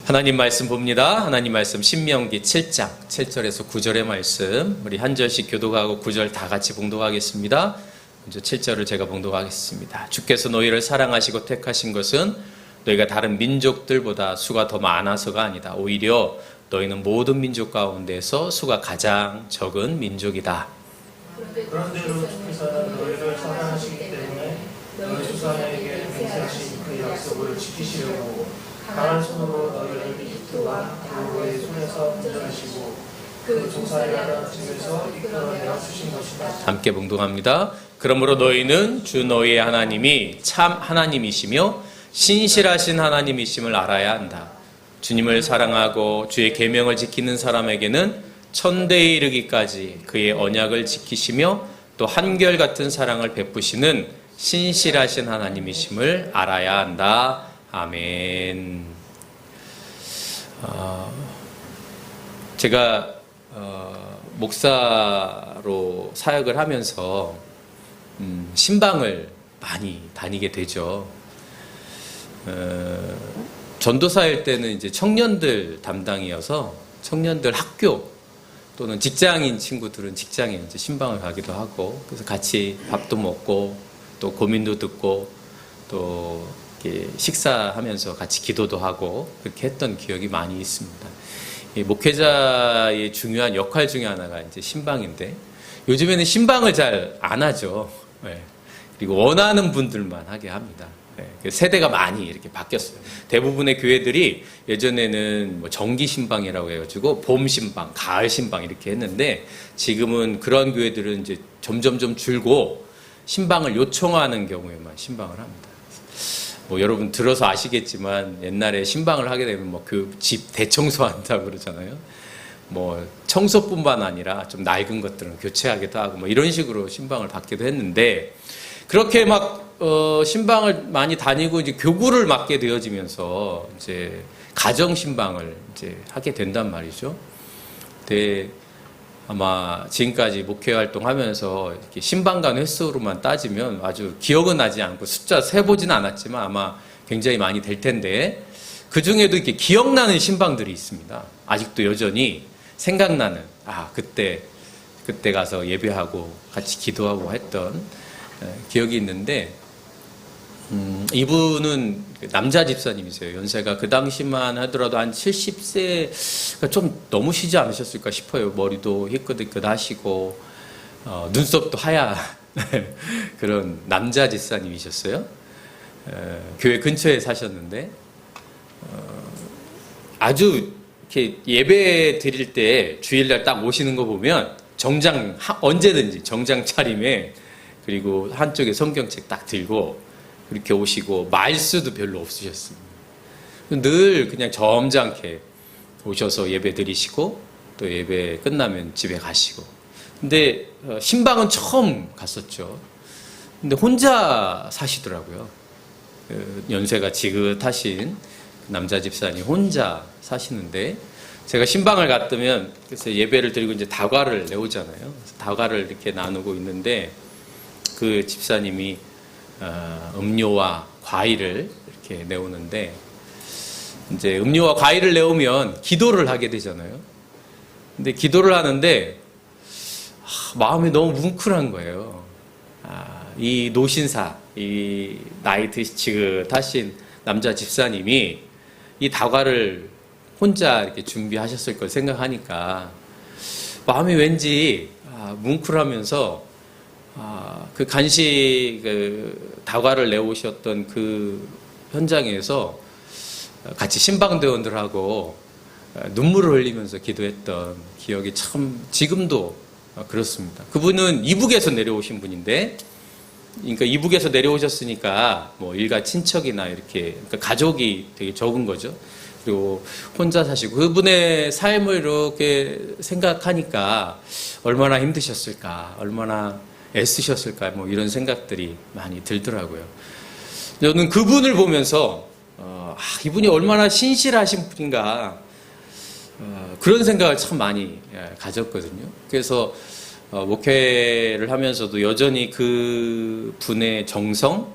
하나님 말씀 봅니다. 하나님 말씀 신명기 7장 7절에서 9절의 말씀, 우리 한 절씩 교독하고 9절 다 같이 봉독하겠습니다. 먼저 7절을 제가 봉독하겠습니다. 주께서 너희를 사랑하시고 택하신 것은 너희가 다른 민족들보다 수가 더 많아서가 아니다. 오히려 너희는 모든 민족 가운데서 수가 가장 적은 민족이다. 그런대로 주께서는 너희를 사랑하시기 때문에 너희 조상에게 맹세하신 그 약속을 지키시려고 강한 손으로 너희를 이집트와 바로의 손에서 건져내시고 그 조사에 하는 집에서 이끌어내어 주신 것이다. 함께 봉독합니다. 그러므로 너희는 주 너희의 하나님이 참 하나님이시며 신실하신 하나님이심을 알아야 한다. 주님을 사랑하고 주의 계명을 지키는 사람에게는 천대에 이르기까지 그의 언약을 지키시며 또 한결같은 사랑을 베푸시는 신실하신 하나님이심을 알아야 한다. 아멘. 제가 목사로 사역을 하면서 신방을 많이 다니게 되죠. 전도사일 때는 이제 청년들 담당이어서 청년들 학교 또는 직장인 친구들은 직장에 이제 신방을 가기도 하고, 그래서 같이 밥도 먹고 또 고민도 듣고 또 이렇게 식사하면서 같이 기도도 하고 그렇게 했던 기억이 많이 있습니다. 이 목회자의 중요한 역할 중에 하나가 이제 신방인데, 요즘에는 신방을 잘 안 하죠. 네. 그리고 원하는 분들만 하게 합니다. 네. 세대가 많이 이렇게 바뀌었어요. 대부분의 교회들이 예전에는 뭐 정기 신방이라고 해가지고 봄 신방, 가을 신방 이렇게 했는데, 지금은 그런 교회들은 이제 점점 줄고 신방을 요청하는 경우에만 신방을 합니다. 뭐 여러분 들어서 아시겠지만 옛날에 신방을 하게 되면 뭐 그 집 대청소한다고 그러잖아요. 뭐 청소뿐만 아니라 좀 낡은 것들은 교체하기도 하고 뭐 이런 식으로 신방을 받기도 했는데, 그렇게 막 신방을 많이 다니고 이제 교구를 맡게 되어지면서 이제 가정 신방을 이제 하게 된단 말이죠. 근데 아마 지금까지 목회 활동하면서 이렇게 신방간 횟수로만 따지면 아주 기억은 나지 않고 숫자 세보지는 않았지만 아마 굉장히 많이 될 텐데, 그 중에도 이렇게 기억나는 신방들이 있습니다. 아직도 여전히 생각나는, 그때 가서 예배하고 같이 기도하고 했던 기억이 있는데, 이분은 남자 집사님이세요. 연세가 그 당시만 하더라도 한 70세, 좀 넘으시지 않으셨을까 싶어요. 머리도 희끗희끗 하시고, 눈썹도 하얀 그런 남자 집사님이셨어요. 교회 근처에 사셨는데, 아주 이렇게 예배 드릴 때 주일날 딱 오시는 거 보면 언제든지 정장 차림에, 그리고 한쪽에 성경책 딱 들고 그렇게 오시고 말수도 별로 없으셨습니다. 늘 그냥 점잖게 오셔서 예배 드리시고 또 예배 끝나면 집에 가시고. 근데 신방은 처음 갔었죠. 근데 혼자 사시더라고요. 연세가 지긋하신 남자 집사님 혼자 사시는데, 제가 신방을 갔더면 그래서 예배를 드리고 이제 다과를 내오잖아요. 그래서 다과를 이렇게 나누고 있는데 그 집사님이 음료와 과일을 이렇게 내오는데, 이제 음료와 과일을 내오면 기도를 하게 되잖아요. 근데 기도를 하는데 마음이 너무 뭉클한 거예요. 이 노신사, 이 나이 지긋하신 남자 집사님이 이 다과를 혼자 이렇게 준비하셨을 걸 생각하니까 마음이 왠지 뭉클하면서, 그 간식, 다과를 내오셨던 그 현장에서 같이 신방대원들하고 눈물을 흘리면서 기도했던 기억이 참 지금도 그렇습니다. 그분은 이북에서 내려오신 분인데, 그러니까 이북에서 내려오셨으니까 뭐 일가 친척이나 이렇게, 그러니까 가족이 되게 적은 거죠. 그리고 혼자 사시고 그분의 삶을 이렇게 생각하니까 얼마나 힘드셨을까, 얼마나 애쓰셨을까, 뭐 이런 생각들이 많이 들더라고요. 저는 그분을 보면서 이분이 얼마나 신실하신 분인가, 그런 생각을 참 많이 가졌거든요. 그래서 목회를 하면서도 여전히 그 분의 정성,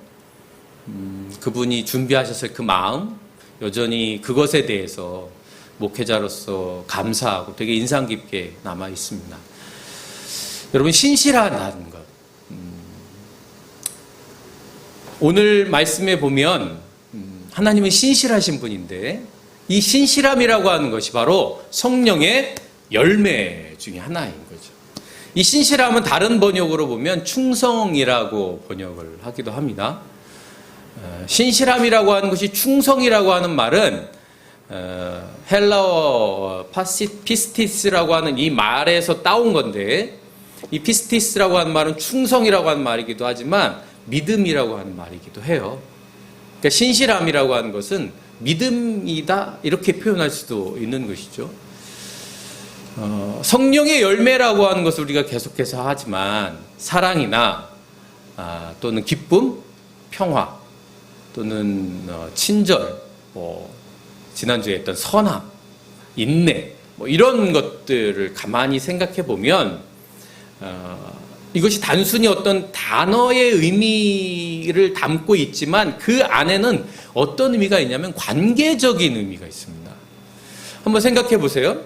그분이 준비하셨을 그 마음, 여전히 그것에 대해서 목회자로서 감사하고 되게 인상 깊게 남아 있습니다. 여러분, 신실하다는 것. 오늘 말씀에 보면 하나님은 신실하신 분인데 이 신실함이라고 하는 것이 바로 성령의 열매 중에 하나인 거죠. 이 신실함은 다른 번역으로 보면 충성이라고 번역을 하기도 합니다. 신실함이라고 하는 것이 충성이라고 하는 말은 헬라어 피스티스라고 하는 이 말에서 따온 건데, 이 피스티스라고 하는 말은 충성이라고 하는 말이기도 하지만 믿음이라고 하는 말이기도 해요. 그러니까 신실함이라고 하는 것은 믿음이다, 이렇게 표현할 수도 있는 것이죠. 성령의 열매라고 하는 것을 우리가 계속해서 하지만 사랑이나 또는 기쁨, 평화, 또는 친절, 지난주에 했던 선함, 인내, 이런 것들을 가만히 생각해 보면 이것이 단순히 어떤 단어의 의미를 담고 있지만 그 안에는 어떤 의미가 있냐면 관계적인 의미가 있습니다. 한번 생각해 보세요.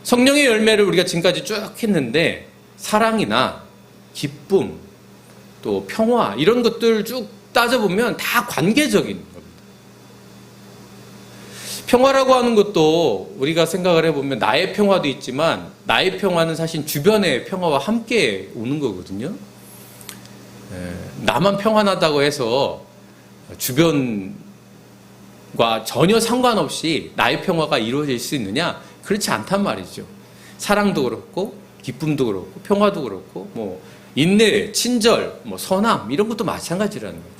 성령의 열매를 우리가 지금까지 쭉 했는데 사랑이나 기쁨, 또 평화, 이런 것들 쭉 따져보면 다 관계적인 겁니다. 평화라고 하는 것도 우리가 생각을 해보면 나의 평화도 있지만 나의 평화는 사실 주변의 평화와 함께 오는 거거든요. 나만 평안하다고 해서 주변과 전혀 상관없이 나의 평화가 이루어질 수 있느냐? 그렇지 않단 말이죠. 사랑도 그렇고 기쁨도 그렇고 평화도 그렇고 인내, 친절, 선함, 이런 것도 마찬가지라는 거죠.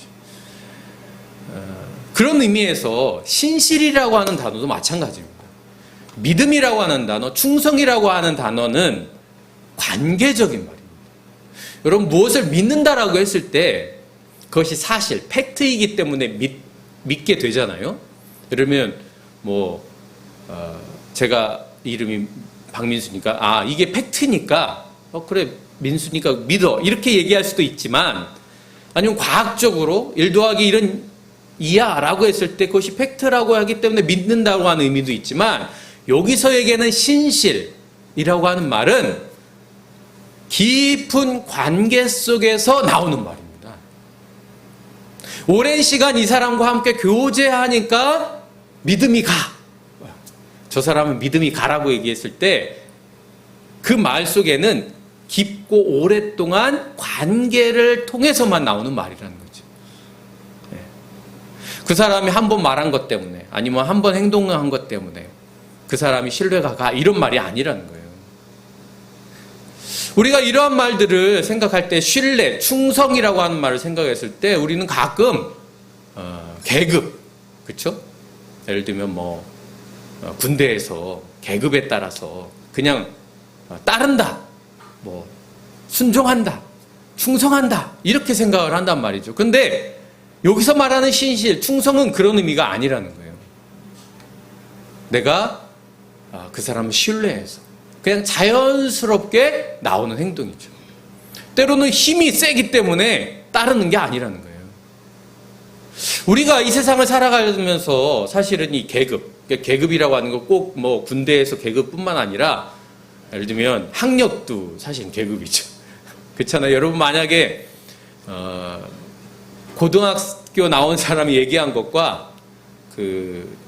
그런 의미에서 신실이라고 하는 단어도 마찬가지입니다. 믿음이라고 하는 단어, 충성이라고 하는 단어는 관계적인 말입니다. 여러분, 무엇을 믿는다라고 했을 때 그것이 사실, 팩트이기 때문에 믿게 되잖아요. 그러면 제가 이름이 박민수니까 이게 팩트니까 그래 민수니까 믿어, 이렇게 얘기할 수도 있지만, 아니면 과학적으로 1 더하기 1은 2야 라고 했을 때 그것이 팩트라고 하기 때문에 믿는다고 하는 의미도 있지만, 여기서 얘기하는 신실이라고 하는 말은 깊은 관계 속에서 나오는 말입니다. 오랜 시간 이 사람과 함께 교제하니까 믿음이 가. 저 사람은 믿음이 가라고 얘기했을 때 그 말 속에는 깊고 오랫동안 관계를 통해서만 나오는 말이라는 거죠. 그 사람이 한 번 말한 것 때문에, 아니면 한 번 행동한 것 때문에 그 사람이 신뢰가 가, 이런 말이 아니라는 거예요. 우리가 이러한 말들을 생각할 때, 신뢰, 충성이라고 하는 말을 생각했을 때 우리는 가끔 계급, 그렇죠? 예를 들면 군대에서 계급에 따라서 그냥 따른다, 순종한다, 충성한다, 이렇게 생각을 한단 말이죠. 근데 여기서 말하는 신실, 충성은 그런 의미가 아니라는 거예요. 내가 그 사람을 신뢰해서 그냥 자연스럽게 나오는 행동이죠. 때로는 힘이 세기 때문에 따르는 게 아니라는 거예요. 우리가 이 세상을 살아가면서 사실은 이 계급이라고 하는 거 꼭 군대에서 계급뿐만 아니라, 예를 들면 학력도 사실 계급이죠. 그렇잖아요. 여러분, 만약에 고등학교 나온 사람이 얘기한 것과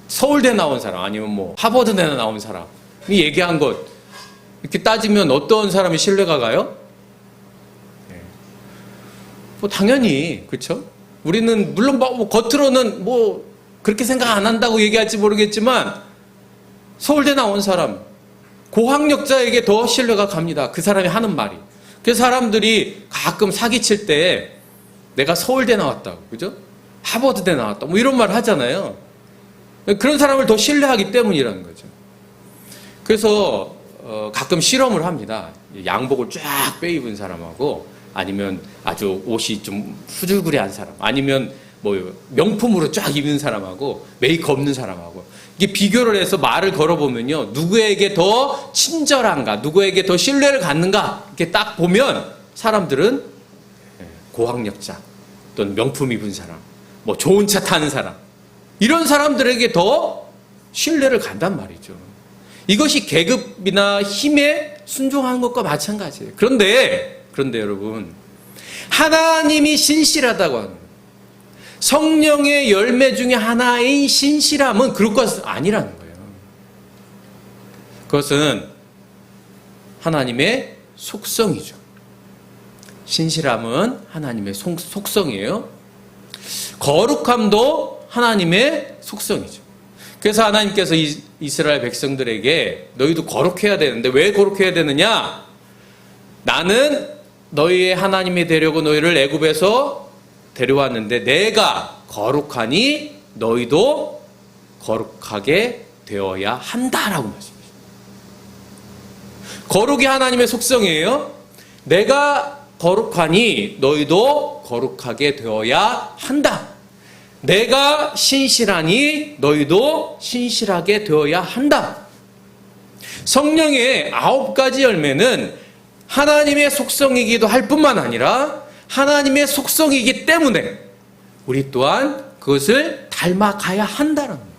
서울대 나온 사람, 아니면 하버드대 나온 사람이 얘기한 것, 이렇게 따지면 어떤 사람이 신뢰가 가요? 당연히, 그렇죠? 우리는 물론 겉으로는 그렇게 생각 안 한다고 얘기할지 모르겠지만, 서울대 나온 사람, 고학력자에게 더 신뢰가 갑니다. 그 사람이 하는 말이. 그래서 사람들이 가끔 사기칠 때 내가 서울대 나왔다고, 그죠? 하버드대 나왔다, 이런 말 하잖아요. 그런 사람을 더 신뢰하기 때문이라는 거죠. 그래서 가끔 실험을 합니다. 양복을 쫙 빼입은 사람하고, 아니면 아주 옷이 좀 후줄구리한 사람, 아니면 명품으로 쫙 입은 사람하고 메이크업 없는 사람하고, 이게 비교를 해서 말을 걸어보면요, 누구에게 더 친절한가, 누구에게 더 신뢰를 갖는가, 이렇게 딱 보면 사람들은 고학력자, 또는 명품 입은 사람, 좋은 차 타는 사람, 이런 사람들에게 더 신뢰를 간단 말이죠. 이것이 계급이나 힘에 순종하는 것과 마찬가지예요. 그런데 여러분, 하나님이 신실하다고 하는 성령의 열매 중에 하나인 신실함은 그럴 것 아니라는 거예요. 그것은 하나님의 속성이죠. 신실함은 하나님의 속성이에요. 거룩함도 하나님의 속성이죠. 그래서 하나님께서 이스라엘 백성들에게 너희도 거룩해야 되는데 왜 거룩해야 되느냐? 나는 너희의 하나님이 되려고 너희를 애굽에서 데려왔는데 내가 거룩하니 너희도 거룩하게 되어야 한다라고 말씀하십니다. 거룩이 하나님의 속성이에요. 내가 거룩하니 너희도 거룩하게 되어야 한다. 내가 신실하니 너희도 신실하게 되어야 한다. 성령의 9가지 열매는 하나님의 속성이기도 할 뿐만 아니라 하나님의 속성이기 때문에 우리 또한 그것을 닮아가야 한다는 거죠.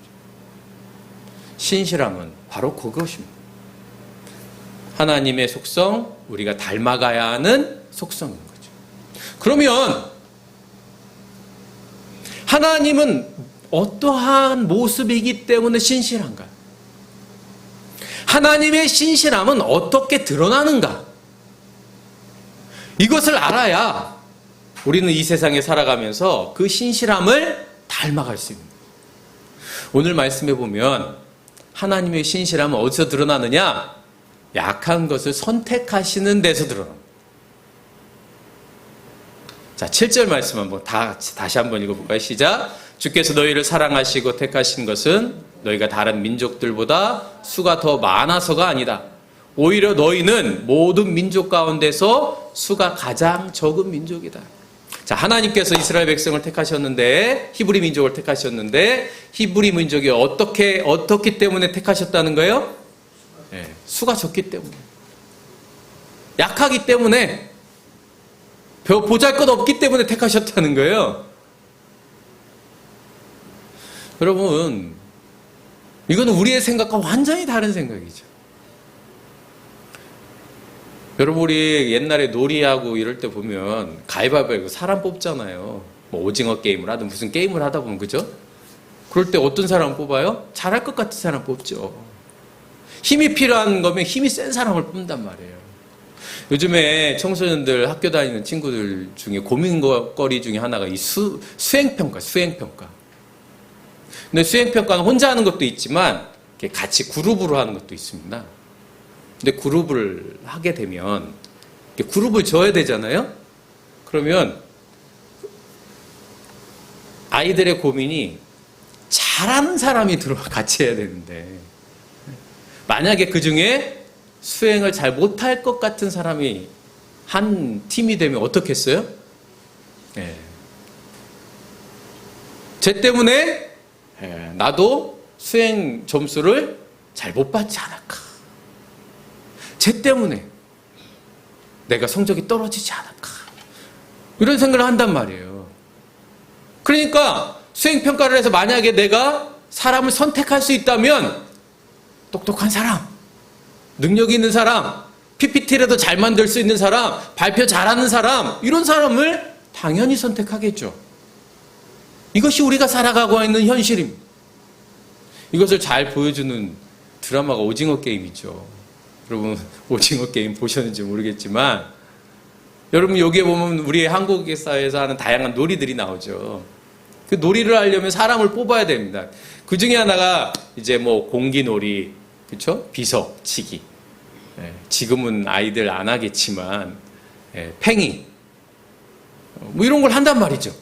신실함은 바로 그것입니다. 하나님의 속성, 우리가 닮아가야 하는 속성인 거죠. 그러면 하나님은 어떠한 모습이기 때문에 신실한가? 하나님의 신실함은 어떻게 드러나는가? 이것을 알아야 우리는 이 세상에 살아가면서 그 신실함을 닮아갈 수 있는 거예요. 오늘 말씀해 보면 하나님의 신실함은 어디서 드러나느냐? 약한 것을 선택하시는 데서 드러납니다. 자, 7절 말씀 한번 다시 한번 읽어볼까요? 시작. 주께서 너희를 사랑하시고 택하신 것은 너희가 다른 민족들보다 수가 더 많아서가 아니다. 오히려 너희는 모든 민족 가운데서 수가 가장 적은 민족이다. 자, 하나님께서 이스라엘 백성을 택하셨는데, 히브리 민족을 택하셨는데, 히브리 민족이 어떻기 때문에 택하셨다는 거예요? 네, 수가 적기 때문에. 약하기 때문에, 보잘것 없기 때문에 택하셨다는 거예요. 여러분, 이건 우리의 생각과 완전히 다른 생각이죠. 여러분, 우리 옛날에 놀이하고 이럴 때 보면 가위바위보 사람 뽑잖아요. 뭐 오징어 게임을 하든 무슨 게임을 하다 보면, 그죠? 그럴 때 어떤 사람 뽑아요? 잘할 것 같은 사람 뽑죠. 힘이 필요한 거면 힘이 센 사람을 뽑는단 말이에요. 요즘에 청소년들 학교 다니는 친구들 중에 고민거리 중에 하나가 이 수행평가. 근데 수행평가는 혼자 하는 것도 있지만 같이 그룹으로 하는 것도 있습니다. 근데 그룹을 하게 되면 그룹을 져야 되잖아요. 그러면 아이들의 고민이 잘하는 사람이 같이 해야 되는데 만약에 그 중에 수행을 잘 못할 것 같은 사람이 한 팀이 되면 어떻겠어요? 네. 쟤 때문에 나도 수행 점수를 잘 못 받지 않을까? 쟤 때문에 내가 성적이 떨어지지 않을까? 이런 생각을 한단 말이에요. 그러니까 수행평가를 해서 만약에 내가 사람을 선택할 수 있다면 똑똑한 사람, 능력 있는 사람, PPT라도 잘 만들 수 있는 사람, 발표 잘하는 사람, 이런 사람을 당연히 선택하겠죠. 이것이 우리가 살아가고 있는 현실입니다. 이것을 잘 보여주는 드라마가 오징어 게임이죠. 여러분, 오징어 게임 보셨는지 모르겠지만 여러분, 여기에 보면 우리 한국 사회에서 하는 다양한 놀이들이 나오죠. 그 놀이를 하려면 사람을 뽑아야 됩니다. 그 중에 하나가 이제 뭐 공기놀이, 그렇죠? 비석치기. 지금은 아이들 안 하겠지만 팽이, 뭐 이런 걸 한단 말이죠.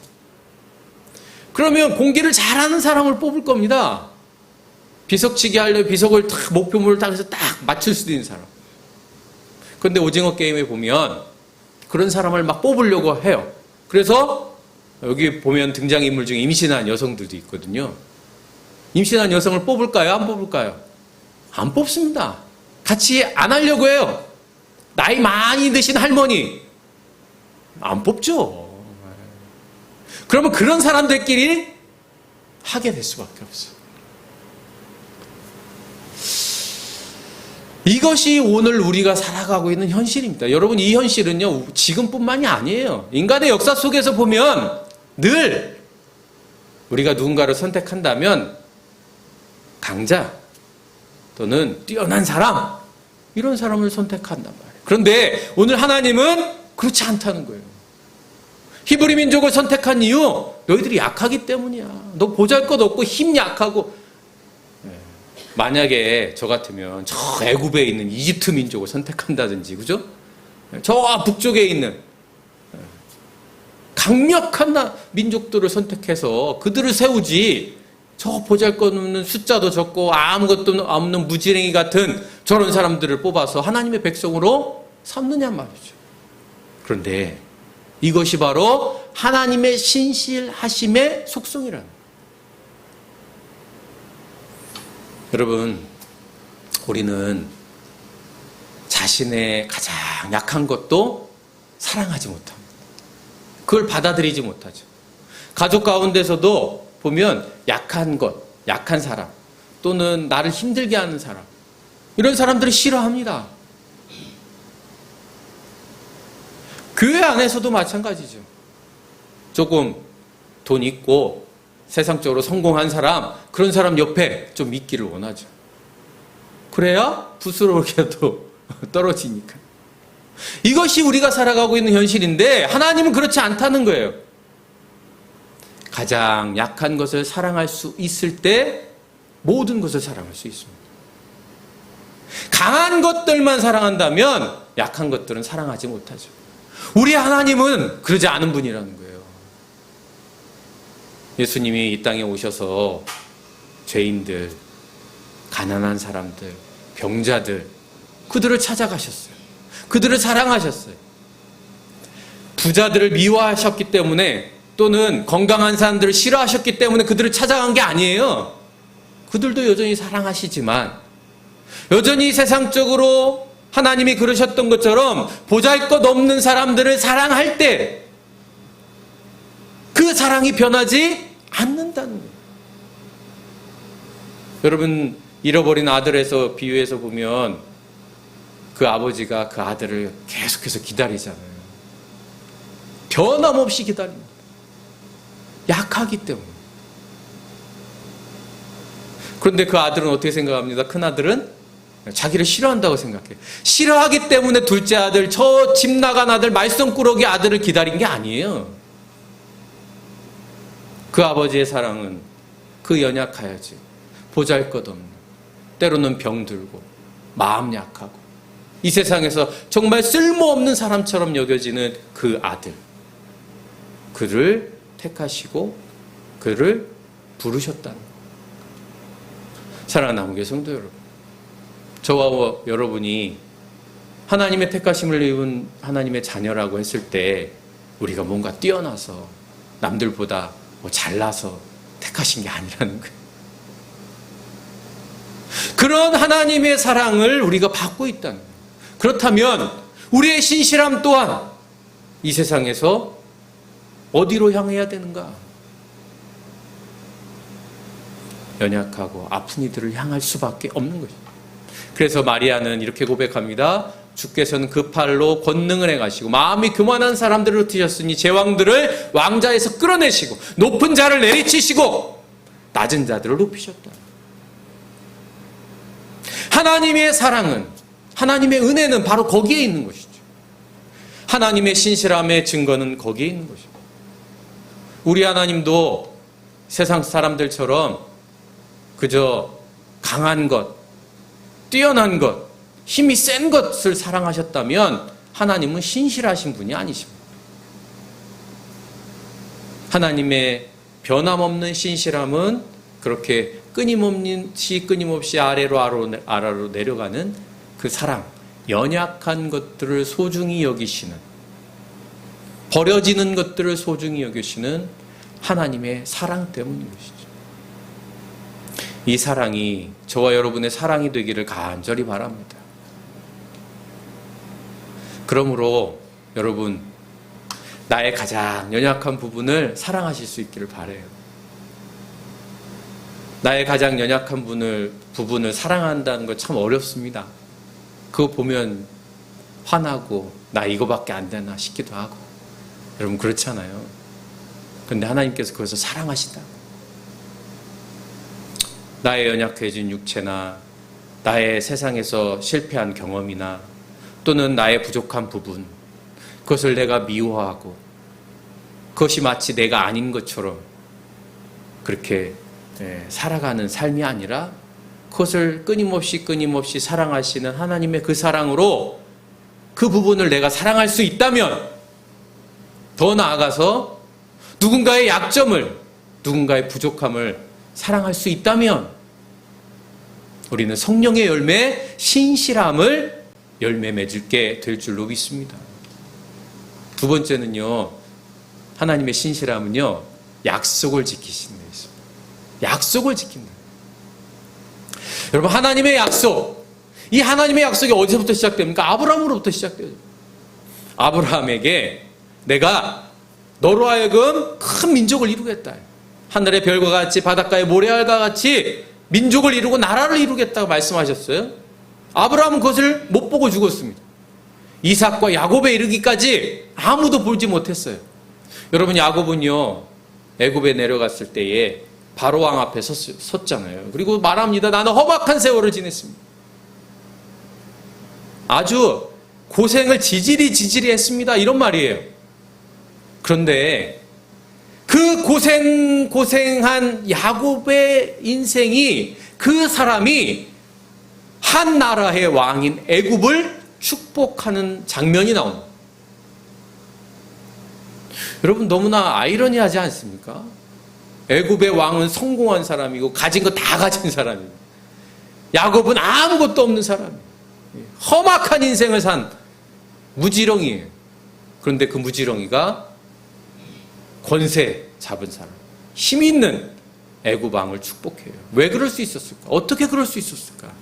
그러면 공기를 잘하는 사람을 뽑을 겁니다. 비석치기 하려면 비석을 딱 목표물을 딱 해서 딱 맞출 수도 있는 사람. 그런데 오징어 게임에 보면 그런 사람을 막 뽑으려고 해요. 그래서 여기 보면 등장인물 중에 임신한 여성들도 있거든요. 임신한 여성을 뽑을까요? 안 뽑을까요? 안 뽑습니다. 같이 안 하려고 해요. 나이 많이 드신 할머니 안 뽑죠. 그러면 그런 사람들끼리 하게 될 수밖에 없어요. 이것이 오늘 우리가 살아가고 있는 현실입니다. 여러분, 이 현실은요, 지금뿐만이 아니에요. 인간의 역사 속에서 보면 늘 우리가 누군가를 선택한다면 강자 또는 뛰어난 사람, 이런 사람을 선택한단 말이에요. 그런데 오늘 하나님은 그렇지 않다는 거예요. 히브리 민족을 선택한 이유, 너희들이 약하기 때문이야. 너 보잘것없고 힘 약하고. 만약에 저 같으면 저 애굽에 있는 이집트 민족을 선택한다든지, 그죠? 저 북쪽에 있는 강력한 민족들을 선택해서 그들을 세우지, 저 보잘것없는 숫자도 적고 아무것도 없는 무지랭이 같은 저런 사람들을 뽑아서 하나님의 백성으로 삼느냐 말이죠. 그런데 이것이 바로 하나님의 신실하심의 속성이라는 거예요. 여러분, 우리는 자신의 가장 약한 것도 사랑하지 못합니다. 그걸 받아들이지 못하죠. 가족 가운데서도 보면 약한 것, 약한 사람, 또는 나를 힘들게 하는 사람, 이런 사람들을 싫어합니다. 교회 안에서도 마찬가지죠. 조금 돈 있고 세상적으로 성공한 사람, 그런 사람 옆에 좀 있기를 원하죠. 그래야 부스러울게도 떨어지니까. 이것이 우리가 살아가고 있는 현실인데 하나님은 그렇지 않다는 거예요. 가장 약한 것을 사랑할 수 있을 때 모든 것을 사랑할 수 있습니다. 강한 것들만 사랑한다면 약한 것들은 사랑하지 못하죠. 우리 하나님은 그러지 않은 분이라는 거예요. 예수님이 이 땅에 오셔서 죄인들, 가난한 사람들, 병자들, 그들을 찾아가셨어요. 그들을 사랑하셨어요. 부자들을 미워하셨기 때문에, 또는 건강한 사람들을 싫어하셨기 때문에 그들을 찾아간 게 아니에요. 그들도 여전히 사랑하시지만, 여전히 세상적으로 하나님이 그러셨던 것처럼 보잘것없는 사람들을 사랑할 때 그 사랑이 변하지 않는다는 거예요. 여러분, 잃어버린 아들에서 비유해서 보면 그 아버지가 그 아들을 계속해서 기다리잖아요. 변함없이 기다립니다. 약하기 때문에. 그런데 그 아들은 어떻게 생각합니다? 큰 아들은 자기를 싫어한다고 생각해요. 싫어하기 때문에 둘째 아들, 저 집 나간 아들, 말썽꾸러기 아들을 기다린 게 아니에요. 그 아버지의 사랑은 그 연약하여지, 보잘것없는, 때로는 병들고 마음 약하고 이 세상에서 정말 쓸모없는 사람처럼 여겨지는 그 아들, 그를 택하시고 그를 부르셨다는 거예요. 사랑하는 남은 교회 성도 여러분, 저와 여러분이 하나님의 택하심을 입은 하나님의 자녀라고 했을 때 우리가 뭔가 뛰어나서 남들보다 잘나서 택하신 게 아니라는 거예요. 그런 하나님의 사랑을 우리가 받고 있다는 거예요. 그렇다면 우리의 신실함 또한 이 세상에서 어디로 향해야 되는가? 연약하고 아픈 이들을 향할 수밖에 없는 것입니다. 그래서 마리아는 이렇게 고백합니다. 주께서는 그 팔로 권능을 행하시고 마음이 교만한 사람들을 흩으셨으니 제왕들을 왕자에서 끌어내시고 높은 자를 내리치시고 낮은 자들을 높이셨다. 하나님의 사랑은, 하나님의 은혜는 바로 거기에 있는 것이죠. 하나님의 신실함의 증거는 거기에 있는 것입니다. 우리 하나님도 세상 사람들처럼 그저 강한 것, 뛰어난 것, 힘이 센 것을 사랑하셨다면 하나님은 신실하신 분이 아니십니다. 하나님의 변함없는 신실함은 그렇게 끊임없이 아래로 내려가는 그 사랑, 연약한 것들을 소중히 여기시는, 버려지는 것들을 소중히 여기시는 하나님의 사랑 때문인 것이죠. 이 사랑이 저와 여러분의 사랑이 되기를 간절히 바랍니다. 그러므로 여러분, 나의 가장 연약한 부분을 사랑하실 수 있기를 바라요. 나의 가장 연약한 부분을 사랑한다는 거 참 어렵습니다. 그거 보면 화나고 나 이거밖에 안 되나 싶기도 하고. 여러분 그렇잖아요. 그런데 하나님께서 그것을 사랑하신다. 나의 연약해진 육체나 나의 세상에서 실패한 경험이나 또는 나의 부족한 부분, 그것을 내가 미워하고 그것이 마치 내가 아닌 것처럼 그렇게 살아가는 삶이 아니라 그것을 끊임없이 사랑하시는 하나님의 그 사랑으로 그 부분을 내가 사랑할 수 있다면, 더 나아가서 누군가의 약점을, 누군가의 부족함을 사랑할 수 있다면 우리는 성령의 열매, 신실함을 열매 맺게 될 줄로 믿습니다. 두 번째는요, 하나님의 신실함은요, 약속을 지키시는 데 있습니다. 약속을 지킨다. 여러분, 하나님의 약속, 이 하나님의 약속이 어디서부터 시작됩니까? 아브라함으로부터 시작돼요. 아브라함에게 내가 너로 하여금 큰 민족을 이루겠다. 하늘의 별과 같이 바닷가의 모래알과 같이 민족을 이루고 나라를 이루겠다고 말씀하셨어요. 아브라함은 그것을 못 보고 죽었습니다. 이삭과 야곱에 이르기까지 아무도 보지 못했어요. 여러분, 야곱은요, 애굽에 내려갔을 때에 바로 왕 앞에 섰잖아요. 그리고 말합니다. 나는 험악한 세월을 지냈습니다. 아주 고생을 지질이 했습니다. 이런 말이에요. 그런데 그 고생한 야곱의 인생이, 그 사람이 한 나라의 왕인 애굽을 축복하는 장면이 나옵니다. 여러분, 너무나 아이러니하지 않습니까? 애굽의 왕은 성공한 사람이고 가진 거 다 가진 사람이고, 야곱은 아무것도 없는 사람이에요. 험악한 인생을 산 무지렁이에요. 그런데 그 무지렁이가 권세 잡은 사람, 힘 있는 애굽 왕을 축복해요. 왜 그럴 수 있었을까? 어떻게 그럴 수 있었을까?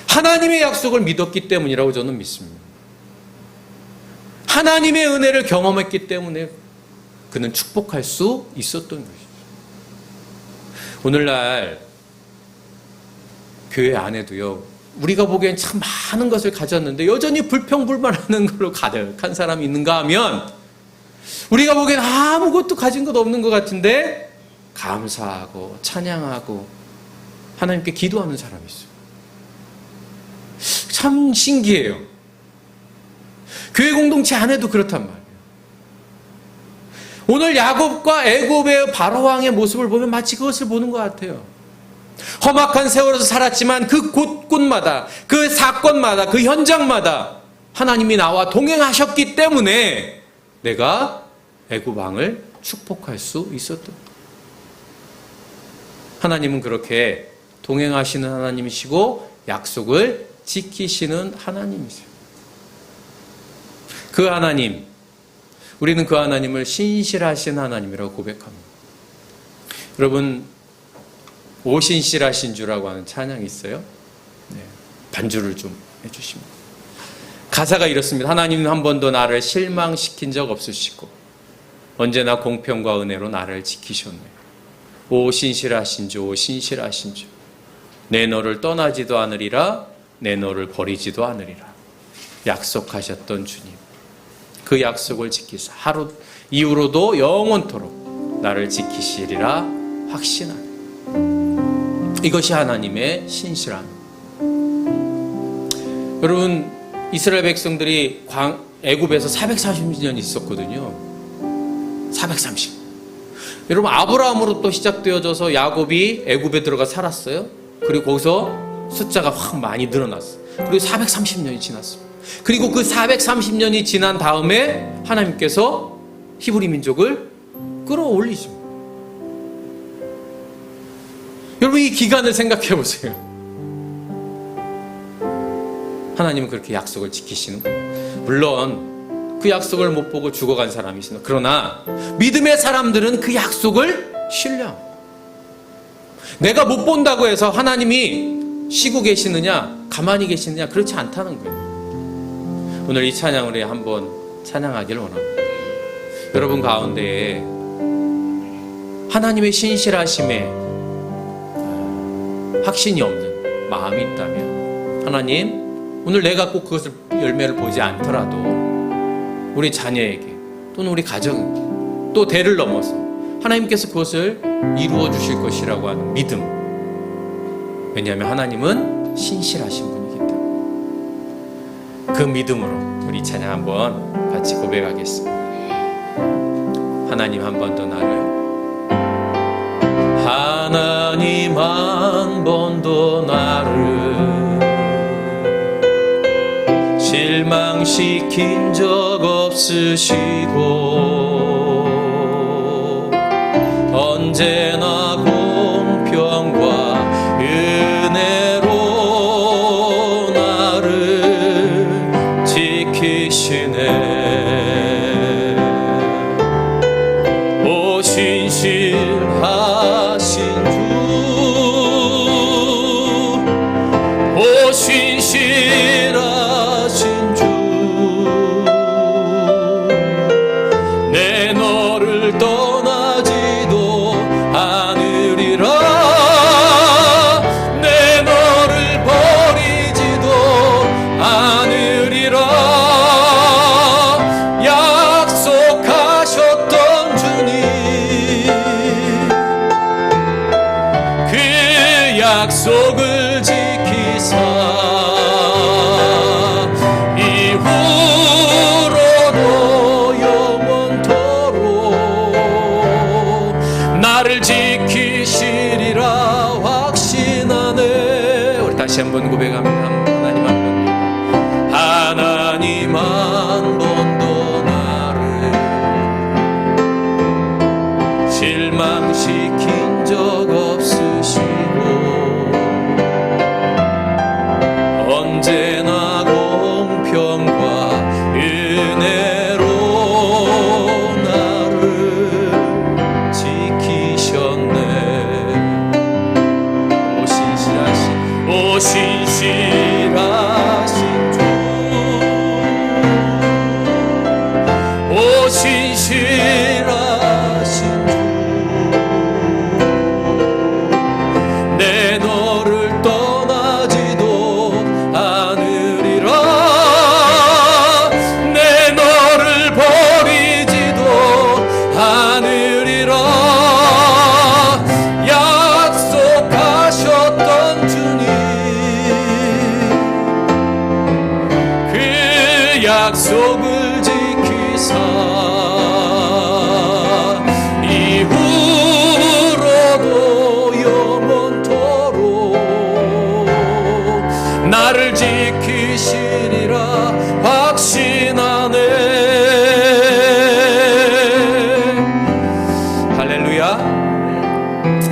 하나님의 약속을 믿었기 때문이라고 저는 믿습니다. 하나님의 은혜를 경험했기 때문에 그는 축복할 수 있었던 것이죠. 오늘날 교회 안에도요, 우리가 보기엔 참 많은 것을 가졌는데 여전히 불평불만하는 걸로 가득한 사람이 있는가 하면, 우리가 보기엔 아무것도 가진 것 없는 것 같은데 감사하고 찬양하고 하나님께 기도하는 사람이 있어요. 참 신기해요. 교회 공동체 안에도 그렇단 말이에요. 오늘 야곱과 애굽의 바로왕의 모습을 보면 마치 그것을 보는 것 같아요. 험악한 세월에서 살았지만 그 곳곳마다, 그 사건마다, 그 현장마다 하나님이 나와 동행하셨기 때문에 내가 애굽 왕을 축복할 수 있었던. 하나님은 그렇게 동행하시는 하나님이시고 약속을 지키시는 하나님이세요. 그 하나님, 우리는 그 하나님을 신실하신 하나님이라고 고백합니다. 여러분, 오신실하신 주라고 하는 찬양이 있어요. 네, 반주를 좀 해주십니다. 가사가 이렇습니다. 하나님은 한 번도 나를 실망시킨 적 없으시고 언제나 공평과 은혜로 나를 지키셨네. 오 신실하신 주, 오 신실하신 주, 내 너를 떠나지도 않으리라, 내 너를 버리지도 않으리라 약속하셨던 주님, 그 약속을 지키사 하루 이후로도 영원토록 나를 지키시리라 확신하네. 이것이 하나님의 신실함. 여러분, 이스라엘 백성들이 애굽에서 430년 있었거든요. 430. 여러분, 아브라함으로 또 시작되어져서 야곱이 애굽에 들어가 살았어요. 그리고 거기서 숫자가 확 많이 늘어났어요. 그리고 430년이 지났습니다. 그리고 그 430년이 지난 다음에 하나님께서 히브리 민족을 끌어올리십니다. 여러분, 이 기간을 생각해 보세요. 하나님은 그렇게 약속을 지키시는 거예요. 물론 그 약속을 못 보고 죽어간 사람이 있습니다. 그러나 믿음의 사람들은 그 약속을 신뢰합니다. 내가 못 본다고 해서 하나님이 쉬고 계시느냐, 가만히 계시느냐, 그렇지 않다는 거예요. 오늘 이 찬양을 한번 찬양하기를 원합니다. 여러분 가운데에 하나님의 신실하심에 확신이 없는 마음이 있다면, 하나님, 오늘 내가 꼭 그것을 열매를 보지 않더라도 우리 자녀에게 또는 우리 가정, 또 대를 넘어서 하나님께서 그것을 이루어 주실 것이라고 하는 믿음. 왜냐하면 하나님은 신실하신 분이기 때문에. 그 믿음으로 우리 찬양 한번 같이 고백하겠습니다. 하나님, 한 번 더 나를, 하나님 한 번 더 나를 실망시킨 적 없으시고 언제나 공평과 은혜로 나를 지키시네. 오 신실하신 주, 오 신실하신 주, 내 너를 떠나지도 않으리라, 내 너를 버리지도 않으리라. 약속하셨던 주님, 그 약속을 지키사 이후로도 영원토록 나를 지키시리라 확신하네. 우리 다시 한번 고백합니다. 하나님 한 번, 하나님 한 번 더 나를 실망시킨 적 없으시고 언제나 공평과 은혜로 나를 지키셨네. 오 신실하신 주, 오 신실하신 주, 내 너를 떠나지도 않으리라, 내 너를 버리지도 않으리라. 약속하셨던 주님, 그 약속을 지키사 이후로도 영원토록 나를 지키시리라 확신하네. 할렐루야.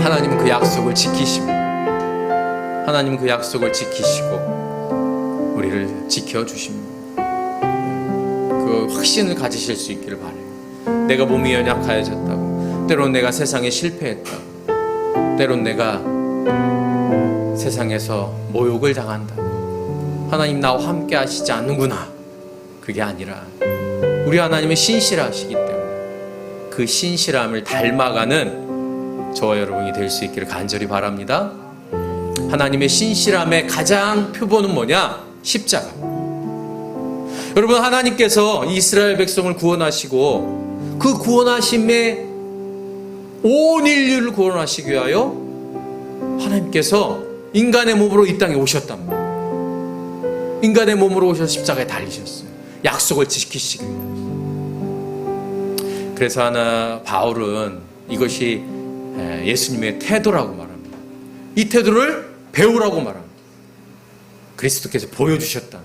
하나님은 그 약속을 지키시고, 하나님은 그 약속을 지키시고 우리를 지켜주십니다. 그 확신을 가지실 수 있기를 바라요. 내가 몸이 연약하여졌다고, 때론 내가 세상에 실패했다고, 때론 내가 세상에서 모욕을 당한다고, 하나님 나와 함께 하시지 않는구나, 그게 아니라 우리 하나님은 신실하시기 때문에 그 신실함을 닮아가는 저와 여러분이 될 수 있기를 간절히 바랍니다. 하나님의 신실함의 가장 표본은 뭐냐? 십자가. 여러분, 하나님께서 이스라엘 백성을 구원하시고 그 구원하심에 온 인류를 구원하시기 위하여 하나님께서 인간의 몸으로 이 땅에 오셨단 말이에요. 인간의 몸으로 오셔서 십자가에 달리셨어요. 약속을 지키시기 위해서. 그래서 바울은 이것이 예수님의 태도라고 말합니다. 이 태도를 배우라고 말합니다. 그리스도께서 보여주셨다.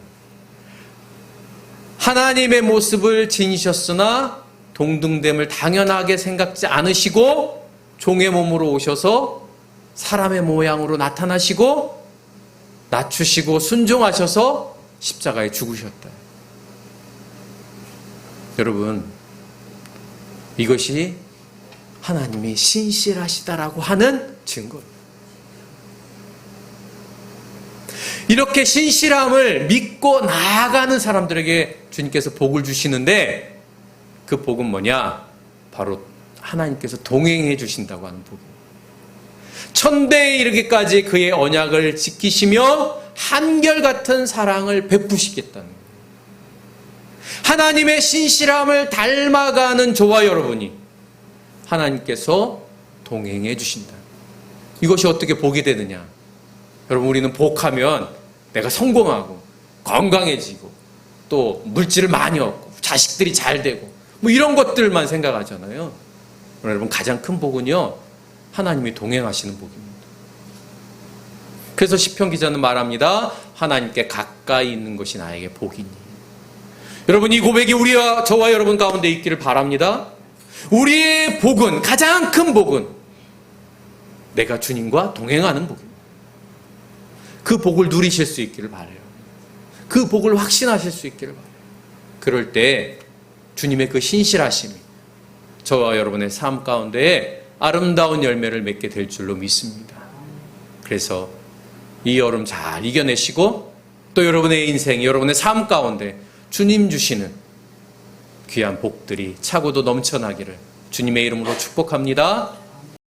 하나님의 모습을 지니셨으나 동등됨을 당연하게 생각지 않으시고 종의 몸으로 오셔서 사람의 모양으로 나타나시고 낮추시고 순종하셔서 십자가에 죽으셨다. 여러분, 이것이 하나님이 신실하시다라고 하는 증거예요. 이렇게 신실함을 믿고 나아가는 사람들에게 주님께서 복을 주시는데 그 복은 뭐냐? 바로 하나님께서 동행해 주신다고 하는 복입니다. 천대에 이르기까지 그의 언약을 지키시며 한결같은 사랑을 베푸시겠다는 거예요. 하나님의 신실함을 닮아가는 저와 여러분이 하나님께서 동행해 주신다. 이것이 어떻게 복이 되느냐? 여러분, 우리는 복하면 내가 성공하고 건강해지고 또 물질을 많이 얻고 자식들이 잘 되고 뭐 이런 것들만 생각하잖아요. 여러분, 가장 큰 복은요, 하나님이 동행하시는 복입니다. 그래서 시편 기자는 말합니다. 하나님께 가까이 있는 것이 나에게 복이니. 여러분, 이 고백이 우리와 저와 여러분 가운데 있기를 바랍니다. 우리의 복은, 가장 큰 복은 내가 주님과 동행하는 복입니다. 그 복을 누리실 수 있기를 바라요. 그 복을 확신하실 수 있기를 바라요. 그럴 때 주님의 그 신실하심이 저와 여러분의 삶 가운데 아름다운 열매를 맺게 될 줄로 믿습니다. 그래서 이 여름 잘 이겨내시고 또 여러분의 인생, 여러분의 삶 가운데 주님 주시는 귀한 복들이 차고도 넘쳐나기를 주님의 이름으로 축복합니다.